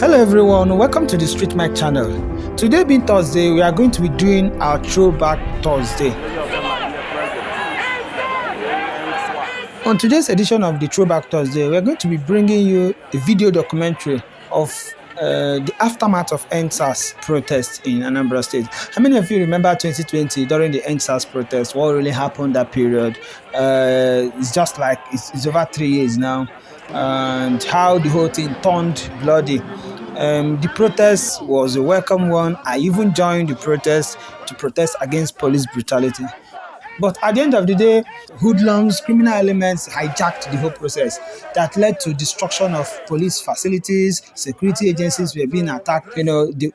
Hello everyone, welcome to the Street Mic channel. Today being Thursday, we are going to be doing our Throwback Thursday. On today's edition of the Throwback Thursday, we are going to be bringing you a video documentary of the aftermath of EndSARS protest in Anambra State. How many of you remember 2020 during the EndSARS protest? What really happened that period? It's just like it's over 3 years now, and how the whole thing turned bloody. The protest was a welcome one. I even joined the protest to protest against police brutality. But at the end of the day, hoodlums, criminal elements hijacked the whole process that led to destruction of police facilities, security agencies were being attacked.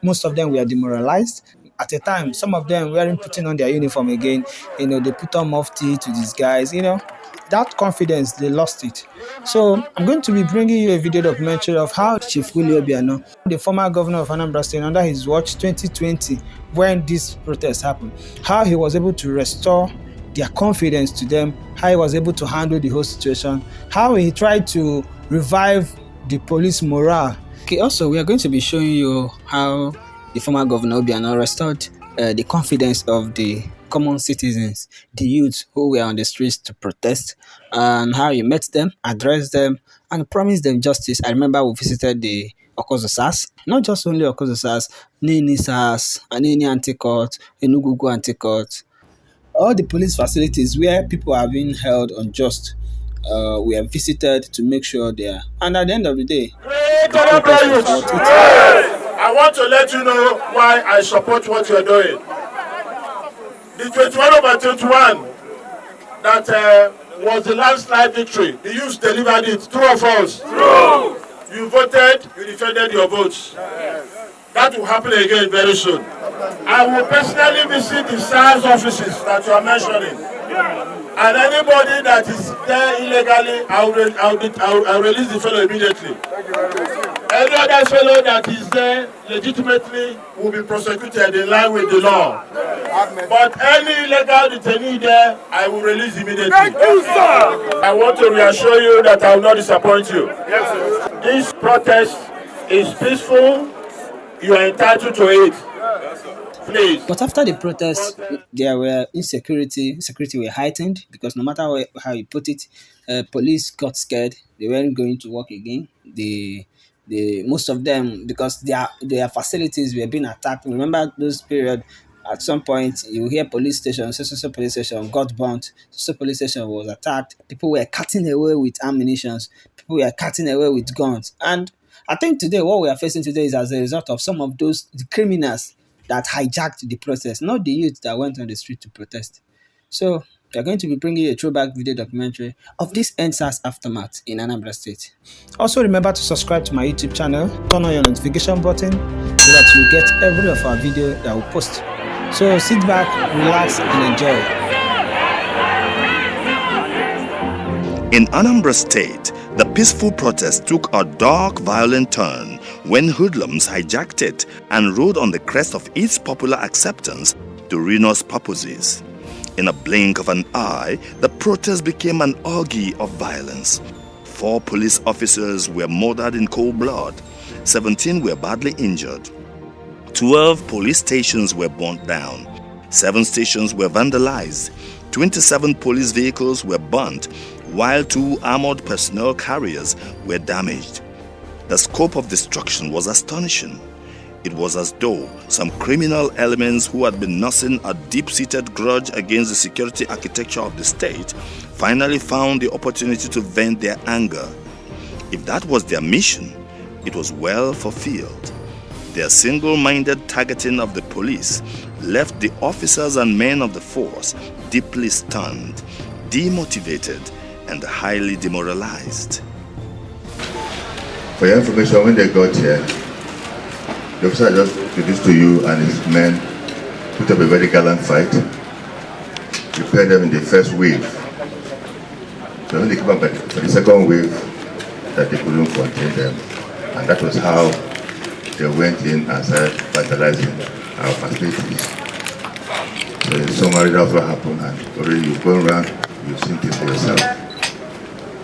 Most of them were demoralized. At a time, some of them weren't putting on their uniform again. They put on mufti to these guys. That confidence, they lost it. So I'm going to be bringing you a video documentary of how Chief Willie Obiano, the former governor of Anambra State, under his watch 2020, when this protest happened, how he was able to restore their confidence to them, how he was able to handle the whole situation, how he tried to revive the police morale. Okay, also we are going to be showing you how the former governor Obiano restored the confidence of the common citizens, the youths who were on the streets to protest, and how he met them, addressed them, and promised them justice. I remember we visited the Okozo SARS, not just only Okozo SARS, Nini SARS, Anini Anti-Court, Enugugu Anti-Court. All the police facilities where people are being held unjust, we have visited to make sure they are. And at the end of the day, I want to let you know why I support what you're doing. The 21/21 that was the landslide victory. The youth delivered it. True or false? True. You voted, you defended your votes. That will happen again very soon. I will personally visit the SARS offices that you are mentioning. And anybody that is there illegally, I'll release the fellow immediately. Any other fellow that is there legitimately will be prosecuted in line with the law. But any illegal detainee there, I will release immediately. Thank you, sir. I want to reassure you that I will not disappoint you. Yes, sir. This protest is peaceful. You are entitled to it. Please. But after the protest, there were security were heightened because no matter how you put it, police got scared. They weren't going to work again. Most of them, because their facilities were being attacked. Remember those period. At some point, you hear police station, so police station got burnt, so police station was attacked. People were cutting away with ammunition. People were cutting away with guns. And I think today, what we are facing today is as a result of some of those criminals that hijacked the process, not the youth that went on the street to protest. So we are going to be bringing you a throwback video documentary of this EndSARS aftermath in Anambra State. Also remember to subscribe to my YouTube channel, turn on your notification button so that you get every of our video that we post. So sit back, relax, and enjoy. In Anambra State, the peaceful protest took a dark, violent turn when hoodlums hijacked it and rode on the crest of its popular acceptance to ruinous purposes. In a blink of an eye, the protest became an orgy of violence. 4 police officers were murdered in cold blood. 17 were badly injured. 12 police stations were burnt down. 7 stations were vandalized. 27 police vehicles were burnt, while 2 armored personnel carriers were damaged. The scope of destruction was astonishing. It was as though some criminal elements who had been nursing a deep-seated grudge against the security architecture of the state finally found the opportunity to vent their anger. If that was their mission, it was well fulfilled. Their single-minded targeting of the police left the officers and men of the force deeply stunned, demotivated, and highly demoralized. For your information, when they got here, the officer just introduced to you and his men put up a very gallant fight, prepared them in the first wave. So when they came up for the second wave, that they couldn't contain them. And that was how they went in and started vandalizing our facilities. So in summary, that's what happened, and already you've gone around, you've seen this for yourself.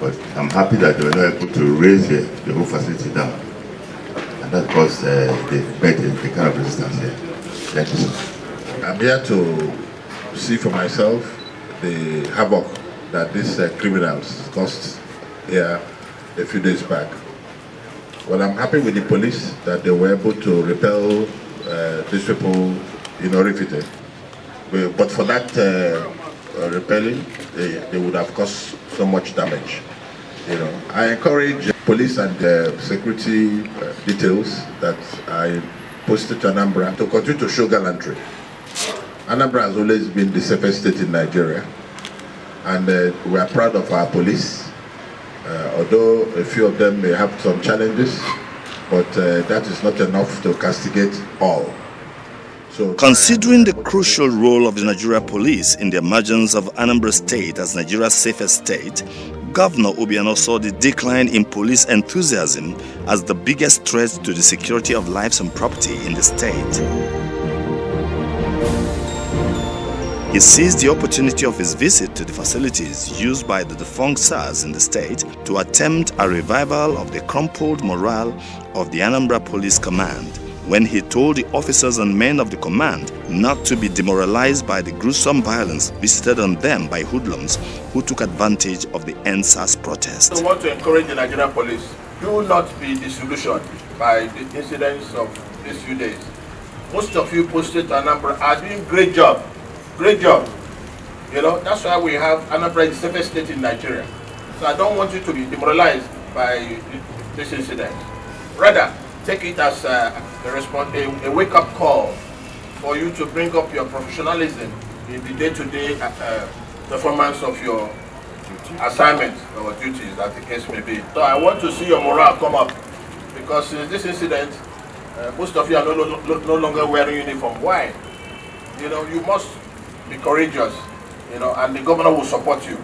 But I'm happy that they were not able to raise the whole facility down. And that's because they've met the kind of resistance here. Thank you, sir. I'm here to see for myself the havoc that these criminals caused here a few days back. Well, I'm happy with the police that they were able to repel these people in Orifite. But for that repelling, they would have caused so much damage. You know, I encourage police and security details that I posted to Anambra to continue to show gallantry. Anambra has always been the safest state in Nigeria, and we are proud of our police. Although a few of them may have some challenges, but that is not enough to castigate all. So, considering the crucial role of the Nigeria police in the emergence of Anambra State as Nigeria's safest state, Governor Obiano saw the decline in police enthusiasm as the biggest threat to the security of lives and property in the state. He seized the opportunity of his visit to the facilities used by the defunct SARS in the state to attempt a revival of the crumpled morale of the Anambra Police Command, when he told the officers and men of the command not to be demoralized by the gruesome violence visited on them by hoodlums who took advantage of the NSAS protest. I want to encourage the Nigerian police, do not be disillusioned by the incidents of these few days. Most of you posted to Anambra are doing great job. Great job. You know, that's why we have Anambra is the safest state in Nigeria. So I don't want you to be demoralized by this incident. Rather, take it as a wake-up call for you to bring up your professionalism in the day-to-day performance of your assignments or duties, as the case may be. So I want to see your morale come up, because since this incident, most of you are no longer wearing uniform. Why? You know, you must be courageous, you know, and the governor will support you.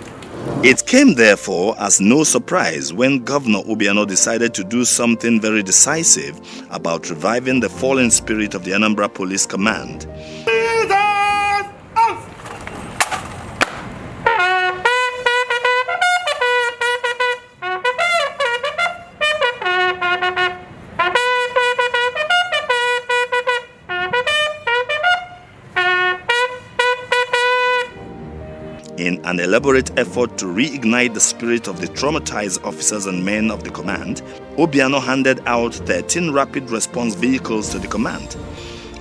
It came therefore as no surprise when Governor Obiano decided to do something very decisive about reviving the fallen spirit of the Anambra Police Command. In an elaborate effort to reignite the spirit of the traumatized officers and men of the command, Obiano handed out 13 rapid response vehicles to the command.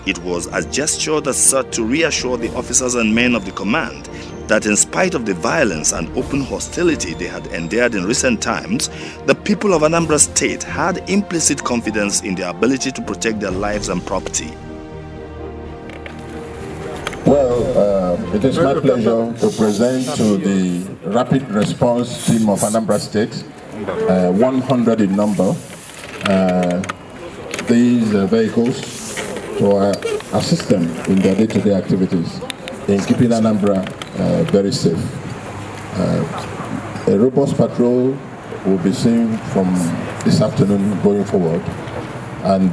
It was a gesture that sought to reassure the officers and men of the command that in spite of the violence and open hostility they had endured in recent times, the people of Anambra State had implicit confidence in their ability to protect their lives and property. Well, it is my pleasure to present to the Rapid Response Team of Anambra State, 100 in number, these vehicles to assist them in their day-to-day activities in keeping Anambra very safe. A robust patrol will be seen from this afternoon going forward, and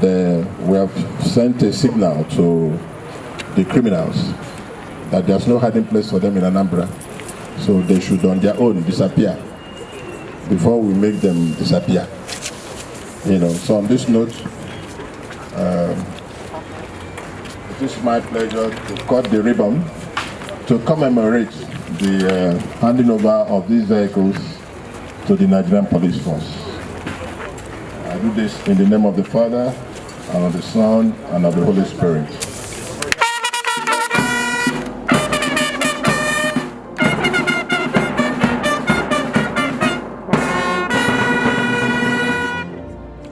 we have sent a signal to the criminals that there's no hiding place for them in Anambra, so they should on their own disappear before we make them disappear. You know, so on this note, it is my pleasure to cut the ribbon to commemorate the handing over of these vehicles to the Nigerian Police Force. I do this in the name of the Father, and of the Son, and of the Holy Spirit.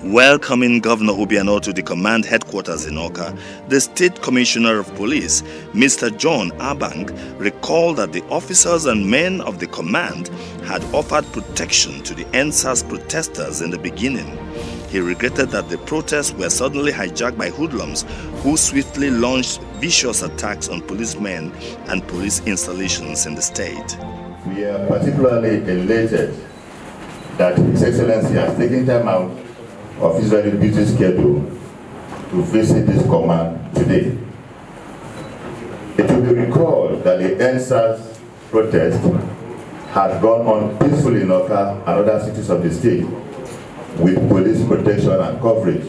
Welcoming Governor Obiano to the command headquarters in Awka, the State Commissioner of Police, Mr. John Abang, recalled that the officers and men of the command had offered protection to the NSAS protesters in the beginning. He regretted that the protests were suddenly hijacked by hoodlums who swiftly launched vicious attacks on policemen and police installations in the state. We are particularly elated that His Excellency has taken time out of his very busy schedule to visit this command today. It will be recalled that the NSAS protest had gone on peacefully in Awka and other cities of the state with police protection and coverage.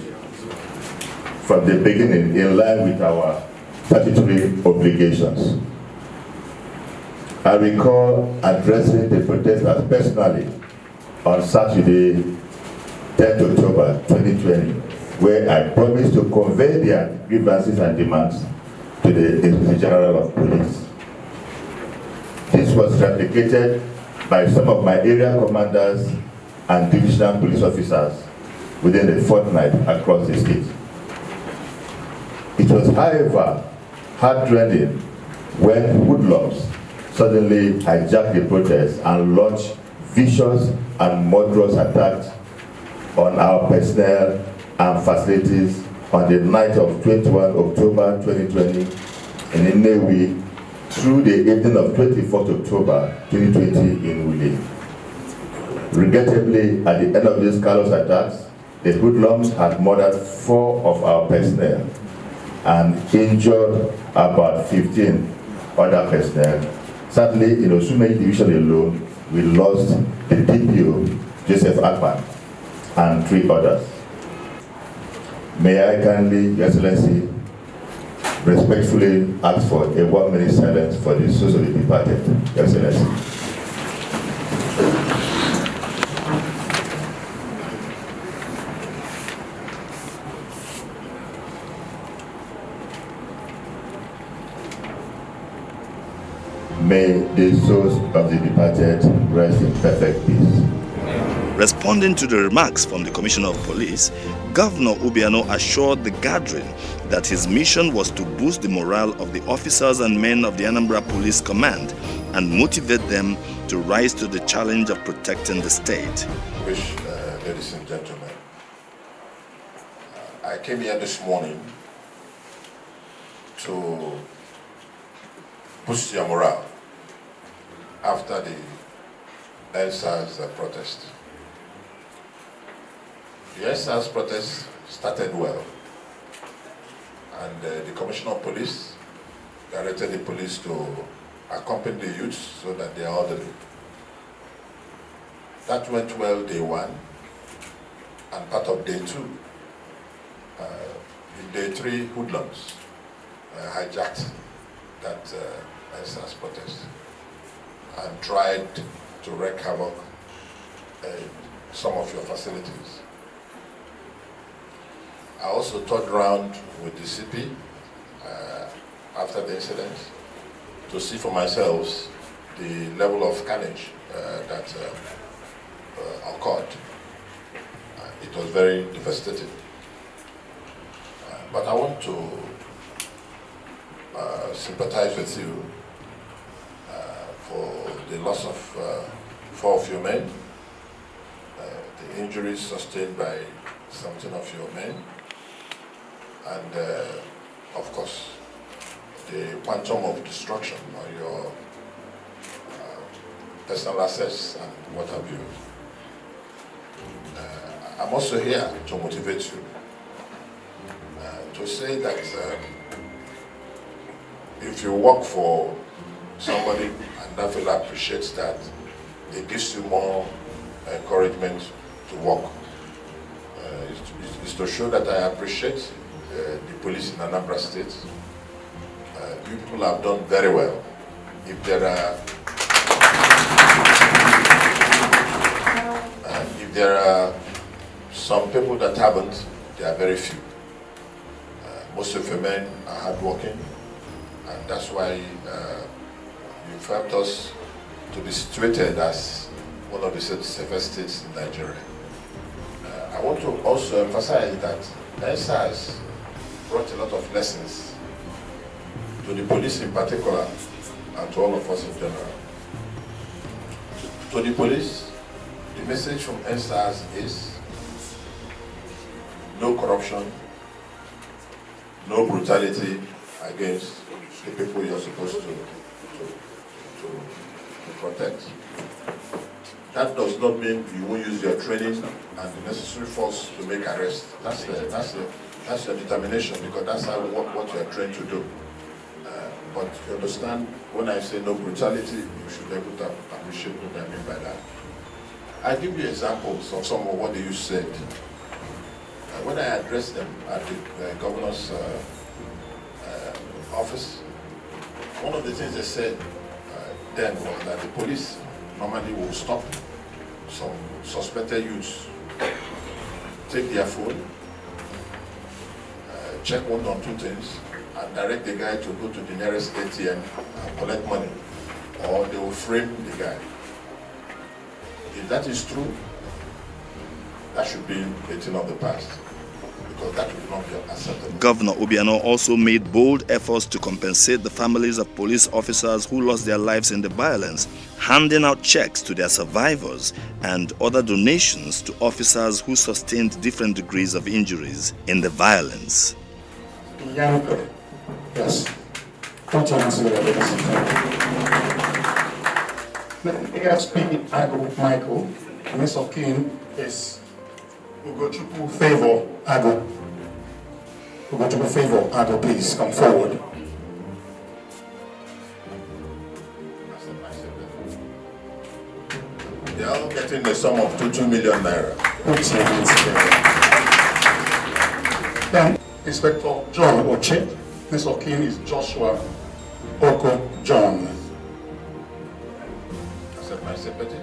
from the beginning in line with our statutory obligations. I recall addressing the protesters personally on Saturday, 10th October 2020, where I promised to convey their grievances and demands to the Inspector General of Police. This was replicated by some of my area commanders and divisional police officers within a fortnight across the state. It was, however, heartrending when hoodlums suddenly hijacked the protest and launched vicious and murderous attacks on our personnel and facilities on the night of 21 October 2020 in Nnewi through the evening of 24th October 2020 in Willie. Regrettably, at the end of these callous attacks, the hoodlums had murdered 4 of our personnel and injured about 15 other personnel. Sadly, in Osumeyi Division alone, we lost the DPO, Joseph Akpan, and 3 others. May I kindly, Your Excellency, respectfully ask for a 1-minute silence for the souls of the departed, Your Excellency. May the souls of the departed rest in perfect peace. Responding to the remarks from the Commissioner of Police, Governor Obiano assured the gathering that his mission was to boost the morale of the officers and men of the Anambra Police Command and motivate them to rise to the challenge of protecting the state. Ladies and gentlemen, I came here this morning to boost your morale after the NSAS protest. The NSAS protest started well, and the Commissioner of Police directed the police to accompany the youths so that they are orderly. That went well day 1 and part of day 2. In day 3, hoodlums hijacked that NSAS protest and tried to wreak havoc in some of your facilities. I also toured around with the CP after the incident to see for myself the level of carnage that occurred. It was very devastating. But I want to sympathize with you for the loss of 4 of your men, the injuries sustained by 17 of your men, and of course the quantum of destruction on your personal assets and what have you. I'm also here to motivate you, to say that if you work for somebody and that fellow appreciates that, it gives you more encouragement to work. It's to show that I appreciate the police in Anambra State. You people have done very well. If there are some people that haven't, there are very few. Most of your men are hardworking, and that's why you've helped us to be situated as one of the safest states in Nigeria. I want to also emphasize that NSAS brought a lot of lessons to the police in particular and to all of us in general. To the police, the message from NSAS is no corruption, no brutality against the people you're supposed to protect. That does not mean you won't use your training and the necessary force to make arrests. That's your determination, because that's what you're trained to do. But you understand, when I say no brutality, you should be able to appreciate what I mean by that. I give you examples of some of what you said. when I addressed them at the governor's office, one of the things they said then was that the police normally will stop some suspected youths, take their phone, check one or two things, and direct the guy to go to the nearest ATM and collect money, or they will frame the guy. If that is true, that should be a thing of the past, because that would not be acceptable. Governor Obiano also made bold efforts to compensate the families of police officers who lost their lives in the violence, handing out checks to their survivors and other donations to officers who sustained different degrees of injuries in the violence. Yes. ASP Michael, Miss of King is Ugochukwu Favor Ago. Ugochukwu Favor Ago, please come forward. They are all getting the sum of 2 million naira. Put your hands together. Then Inspector John Oche, Miss of King is Joshua Oko John. Accept my sympathy.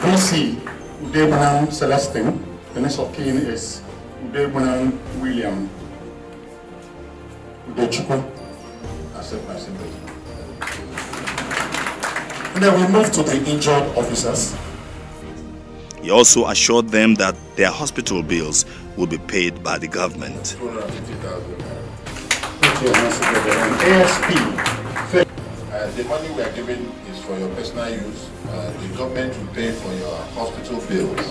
PC Udebunan Celestine, the next of kin is Udebunan William Udechukwu. Accept my sympathy. And then we move to the injured officers. He also assured them that their hospital bills will be paid by the government. 250,000 naira. Put your hands together. And ASP. The money we are giving is for your personal use. The government will pay for your hospital bills.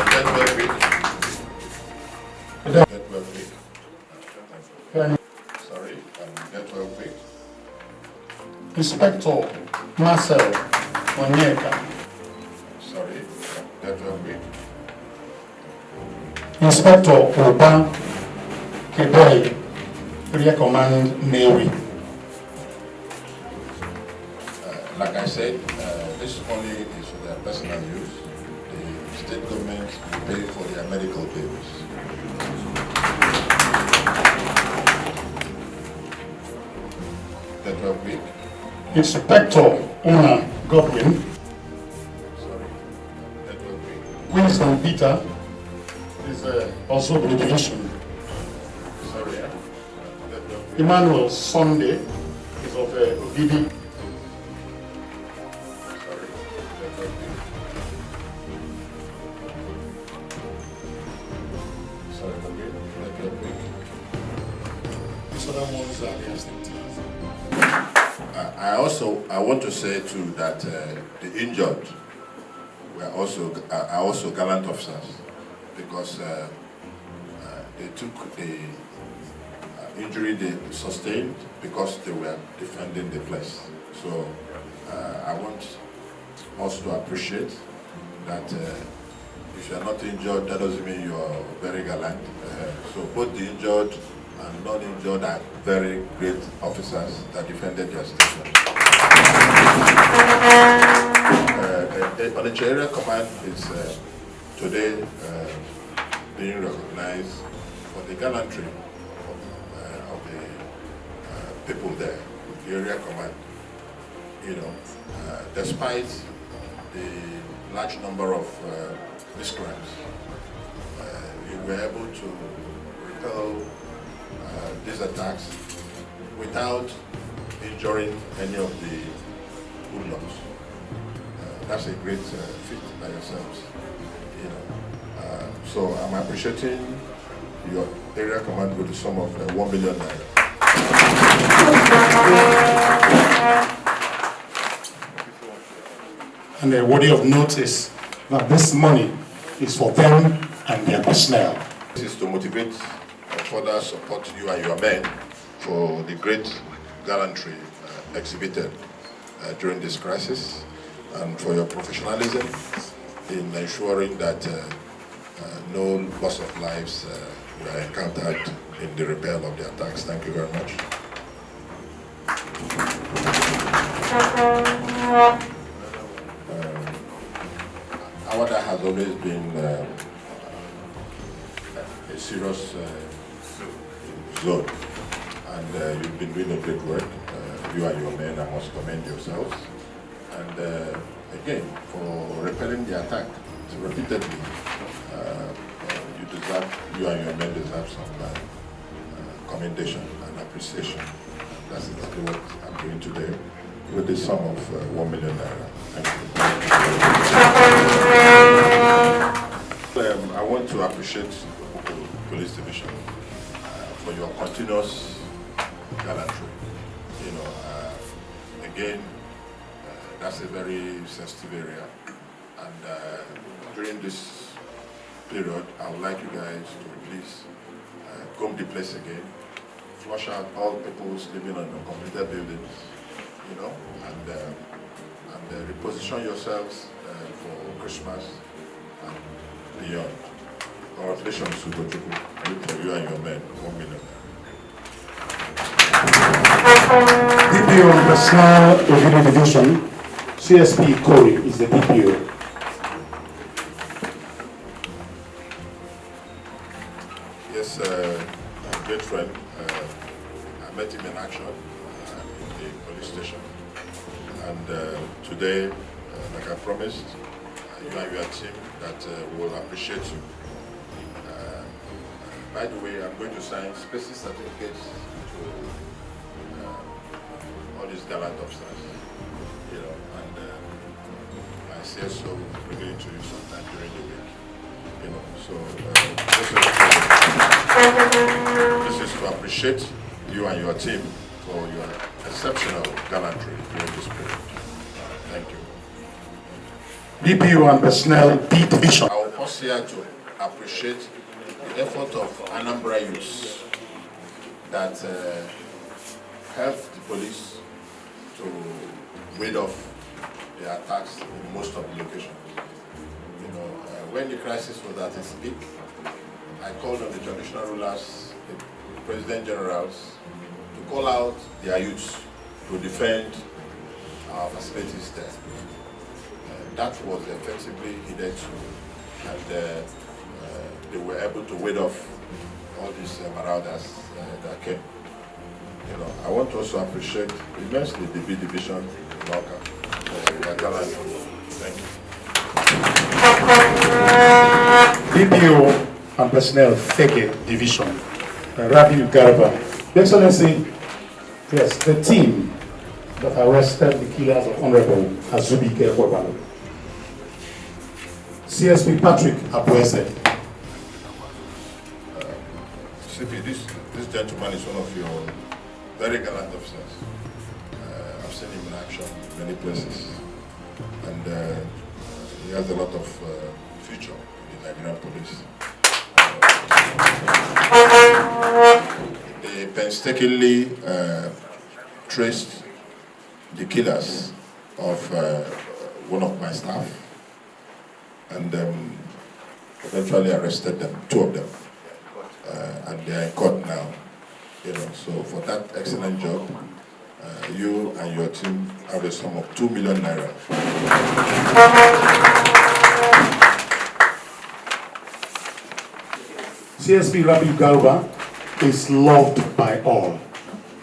Get well quick. Get well quick. Sorry, get well quick. Inspector Marcel Onyeka. Sorry, get well quick. Inspector Oba Keboi, Area Command Navy. Like I said, this money is for their personal use. The state government will pay for their medical bills. Get well quick. Inspector Una Godwin. Sorry, get well quick. Winston Peter is also the division. Sorry, get well quick. Emmanuel Sunday is of Ogidi. Sorry, get well quick. Sorry, okay, get well quick. These other ones are the estimates. I want to say too that the injured are also gallant officers, because they took the injury they sustained because they were defending the place. So I want us to appreciate that if you are not injured, that doesn't mean you are very gallant. So both the injured and non-injured are very great officers that defended their station. The area command is today being recognized for the gallantry of the people there. The area command, despite the large number of miscreants, you were able to repel these attacks without injuring any of the hoodlums. That's a great feat by yourselves. So I'm appreciating your area command with the sum of 1 million naira. And worthy of notice that this money is for them and their personnel. This is to motivate and further support you and your men for the great gallantry exhibited during this crisis, and for your professionalism in ensuring that no loss of lives were encountered in the repel of the attacks. Thank you very much. always been a serious zone, and you've been doing a great work. You and your men, I must commend yourselves. And again, for repelling the attack repeatedly, you and your men deserve some commendation and appreciation. That's exactly what I'm doing today with the sum of 1 million naira. Thank you. I want to appreciate the Police Division for your continuous gallantry. You know, again, that's a very sensitive area, and during this period, I would like you guys to please comb the place again, flush out all people living on uncompleted buildings, you know, and reposition yourselves for Christmas and beyond. Congratulations to you and your men, 1 million. DPO on Personal Review Division, CSP Corey is the DPO. Yes, a great friend. I met him in action in the police station. And today, like I promised, you and your team that will appreciate you. By the way, I'm going to sign special certificates to all these gallant officers, you know, and my CSO will be to you sometime during the week, you know. So this is to appreciate you and your team for your exceptional gallantry during this period. Thank you. DPO and Personnel B Division. I will pause here to appreciate the effort of Anambra youths that helped the police to ward off the attacks in most of the locations. You know, when the crisis was at its peak, I called on the traditional rulers, the president generals, to call out their youths to defend our facilities there. That was effectively heeded to, and they were able to ward off all these marauders that came. You know, I want to also appreciate immensely the B Division in Malka for their gallant. Thank you. DPO and Personnel Fege Division, Rabiu Garba. Your Excellency, yes, the team that arrested the killers of Honorable Azubi Obiano. CSP Patrick Abuese. CP, this gentleman is one of your very gallant officers. I've seen him in action in many places, and he has a lot of future in the Nigerian police. They painstakingly traced the killers of one of my staff, and eventually arrested them, 2 of them, and they are in court now. You know, so for that excellent job, you and your team have a sum of 2 million naira. CSP Rabiu Garba is loved by all.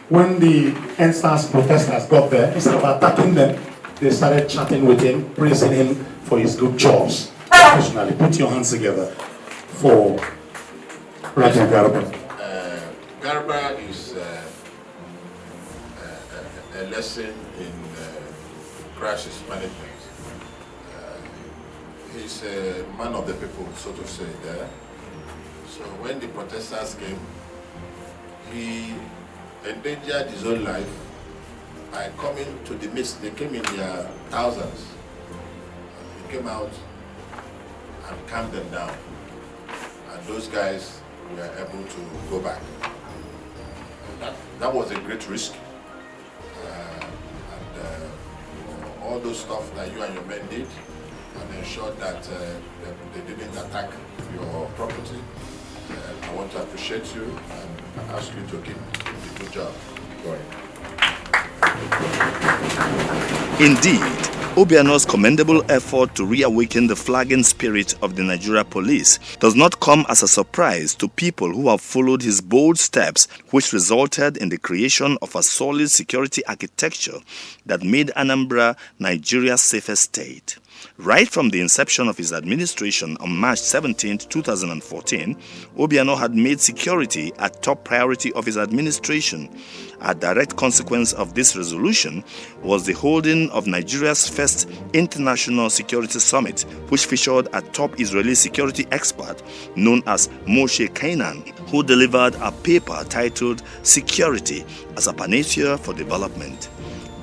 When the NSAS protesters got there, instead of attacking them, they started chatting with him, praising him for his good jobs. Professionally, put your hands together for Rabiu Garba. Garba is a lesson in crisis management. He's a man of the people, so to say, there. So when the protesters came, he endangered his own life by coming to the midst. They came in their thousands. He came out and calmed them down. And those guys were able to go back. That was a great risk. All those stuff that you and your men did and ensured that they didn't attack your property. I want to appreciate you and ask you to keep the good job going. Indeed, Obiano's commendable effort to reawaken the flagging spirit of the Nigeria police does not come as a surprise to people who have followed his bold steps, which resulted in the creation of a solid security architecture that made Anambra Nigeria's safest state. Right from the inception of his administration on March 17, 2014, Obiano had made security a top priority of his administration. A direct consequence of this resolution was the holding of Nigeria's first International Security Summit, which featured a top Israeli security expert known as Moshe Kainan, who delivered a paper titled Security as a Panacea for Development.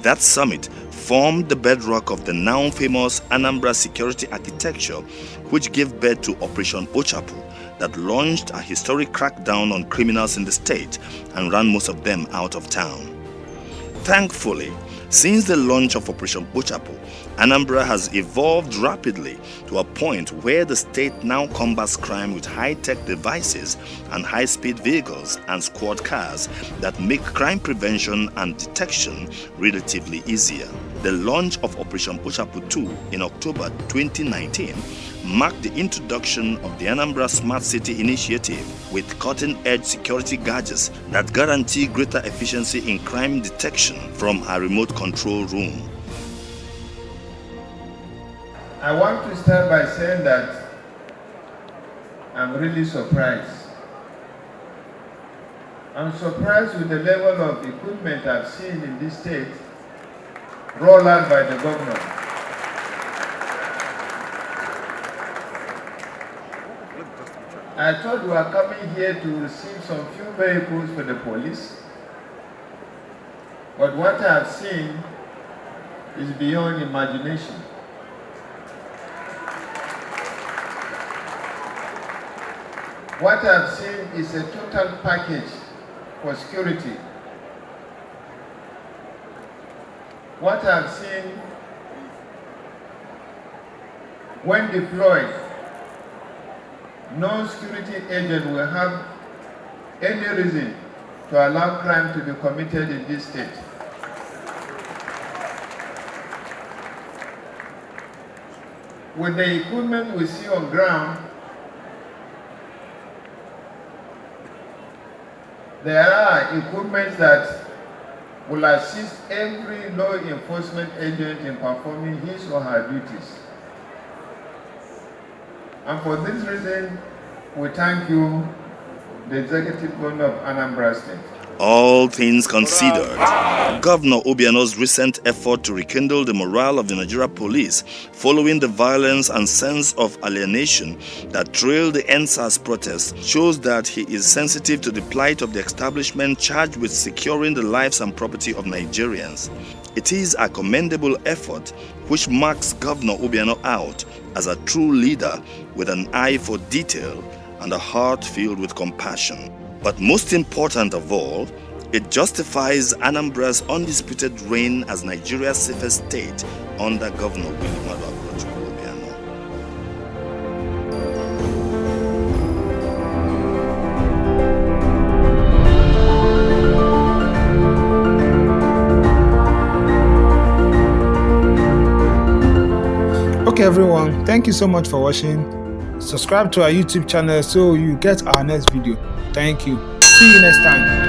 That summit formed the bedrock of the now famous Anambra security architecture, which gave birth to Operation Ochapu, that launched a historic crackdown on criminals in the state and ran most of them out of town. Thankfully, since the launch of Operation Ochapu, Anambra has evolved rapidly to a point where the state now combats crime with high-tech devices and high-speed vehicles and squad cars that make crime prevention and detection relatively easier. The launch of Operation Ochapu 2 in October 2019 marked the introduction of the Anambra Smart City Initiative with cutting-edge security gadgets that guarantee greater efficiency in crime detection from a remote control room. I want to start by saying that I'm really surprised. I'm surprised with the level of equipment I've seen in this state rolled out by the governor. I thought we were coming here to receive some few vehicles for the police, but what I have seen is beyond imagination. What I've seen is a total package for security. What I've seen, when deployed, no security agent will have any reason to allow crime to be committed in this state. With the equipment we see on ground, there are equipment that will assist every law enforcement agent in performing his or her duties. And for this reason, we thank you, the Executive Governor of Anambra State. All things considered, Governor Obiano's recent effort to rekindle the morale of the Nigeria police following the violence and sense of alienation that trailed the NSAS protests shows that he is sensitive to the plight of the establishment charged with securing the lives and property of Nigerians. It is a commendable effort which marks Governor Obiano out as a true leader with an eye for detail and a heart filled with compassion. But most important of all, it justifies Anambra's undisputed reign as Nigeria's safest state under Governor Willie Obiano. Okay everyone, thank you so much for watching. Subscribe to our YouTube channel so you get our next video. Thank you. See you next time.